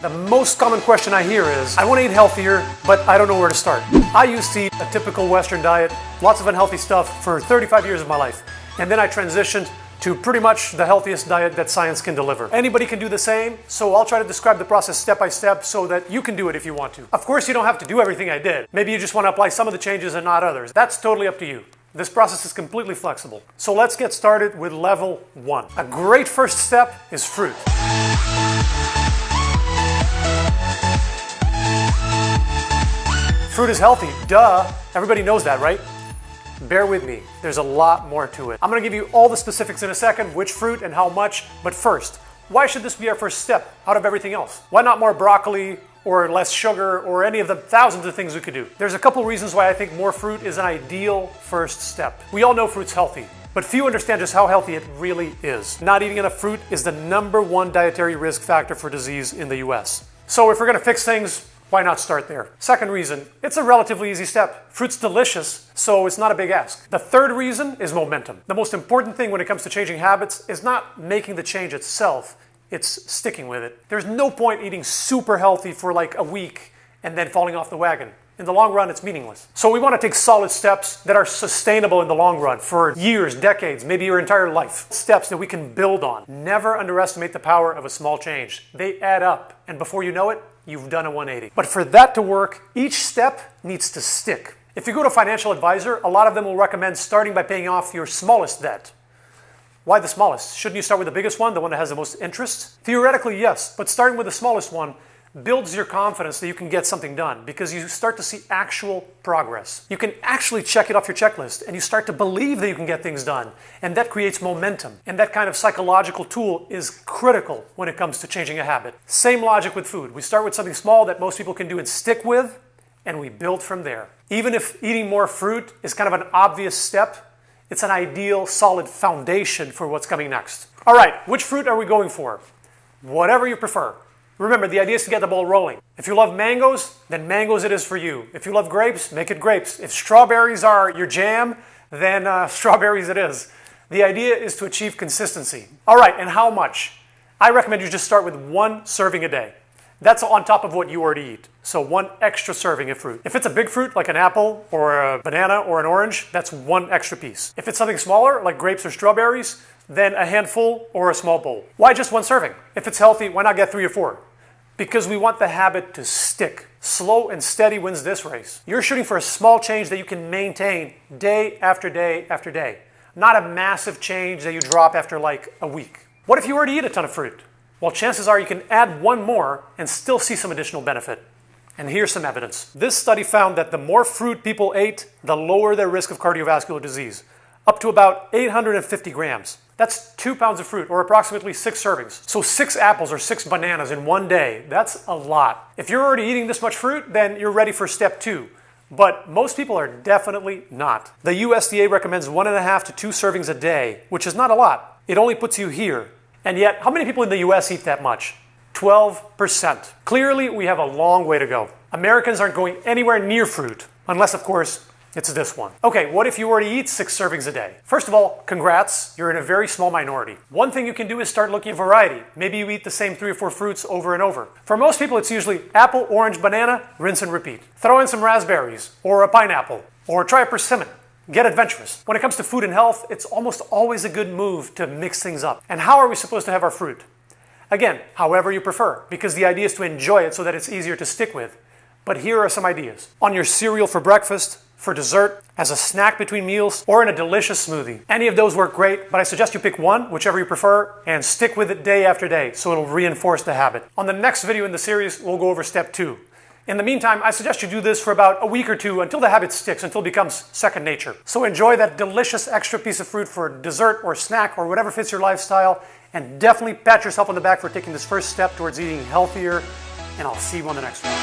The most common question I hear is, I want to eat healthier, but I don't know where to start. I used to eat a typical Western diet, lots of unhealthy stuff for 35 years of my life. And then I transitioned to pretty much the healthiest diet that science can deliver. Anybody can do the same, so I'll try to describe the process step by step so that you can do it if you want to. Of course, you don't have to do everything I did. Maybe you just want to apply some of the changes and not others. That's totally up to you. This process is completely flexible. So let's get started with level 1. A great first step is fruit. Fruit is healthy, duh. Everybody knows that, right? Bear with me, there's a lot more to it. I'm gonna give you all the specifics in a second, which fruit and how much, but first, why should this be our first step out of everything else? Why not more broccoli or less sugar or any of the thousands of things we could do? There's a couple reasons why I think more fruit is an ideal first step. We all know fruit's healthy, but few understand just how healthy it really is. Not eating enough fruit is the #1 dietary risk factor for disease in the US. So if we're gonna fix things, why not start there? Second reason, it's a relatively easy step. Fruit's delicious, so it's not a big ask. The third reason is momentum. The most important thing when it comes to changing habits is not making the change itself, it's sticking with it. There's no point eating super healthy for like a week and then falling off the wagon. In the long run, it's meaningless. So we want to take solid steps that are sustainable in the long run for years, decades, maybe your entire life. Steps that we can build on. Never underestimate the power of a small change. They add up, and before you know it, you've done a 180. But for that to work, each step needs to stick. If you go to a financial advisor, a lot of them will recommend starting by paying off your smallest debt. Why the smallest? Shouldn't you start with the biggest one, the one that has the most interest? Theoretically, yes, but starting with the smallest one builds your confidence that you can get something done because you start to see actual progress. You can actually check it off your checklist and you start to believe that you can get things done, and that creates momentum. And that kind of psychological tool is critical when it comes to changing a habit. Same logic with food. We start with something small that most people can do and stick with, and we build from there. Even if eating more fruit is kind of an obvious step, it's an ideal, solid foundation for what's coming next. All right, which fruit are we going for? Whatever you prefer. Remember, the idea is to get the ball rolling. If you love mangoes, then mangoes it is for you. If you love grapes, make it grapes. If strawberries are your jam, then strawberries it is. The idea is to achieve consistency. All right, and how much? I recommend you just start with 1 serving a day. That's on top of what you already eat. So 1 extra serving of fruit. If it's a big fruit, like an apple or a banana or an orange, that's 1 extra piece. If it's something smaller, like grapes or strawberries, then a handful or a small bowl. Why just 1 serving? If it's healthy, why not get 3 or 4? Because we want the habit to stick. Slow and steady wins this race. You're shooting for a small change that you can maintain day after day after day. Not a massive change that you drop after like a week. What if you already eat a ton of fruit? Well, chances are you can add 1 more and still see some additional benefit. And here's some evidence. This study found that the more fruit people ate, the lower their risk of cardiovascular disease. Up to about 850 grams. That's 2 pounds of fruit, or approximately 6 servings. So 6 apples or 6 bananas in 1 day, that's a lot. If you're already eating this much fruit, then you're ready for step 2. But most people are definitely not. The USDA recommends 1.5 to 2 servings a day, which is not a lot. It only puts you here. And yet, how many people in the US eat that much? 12%. Clearly, we have a long way to go. Americans aren't going anywhere near fruit, unless, of course, it's this one. Okay, what if you already eat 6 servings a day? First of all, congrats, you're in a very small minority. One thing you can do is start looking at variety. Maybe you eat the same 3 or 4 fruits over and over. For most people, it's usually apple, orange, banana, rinse and repeat. Throw in some raspberries, or a pineapple, or try a persimmon. Get adventurous. When it comes to food and health, it's almost always a good move to mix things up. And how are we supposed to have our fruit? Again, however you prefer, because the idea is to enjoy it so that it's easier to stick with. But here are some ideas. On your cereal for breakfast, for dessert, as a snack between meals, or in a delicious smoothie. Any of those work great, but I suggest you pick 1, whichever you prefer, and stick with it day after day, so it'll reinforce the habit. On the next video in the series, we'll go over step 2. In the meantime, I suggest you do this for about a week or 2 until the habit sticks, until it becomes second nature. So enjoy that delicious extra piece of fruit for dessert or snack or whatever fits your lifestyle, and definitely pat yourself on the back for taking this first step towards eating healthier, and I'll see you on the next one.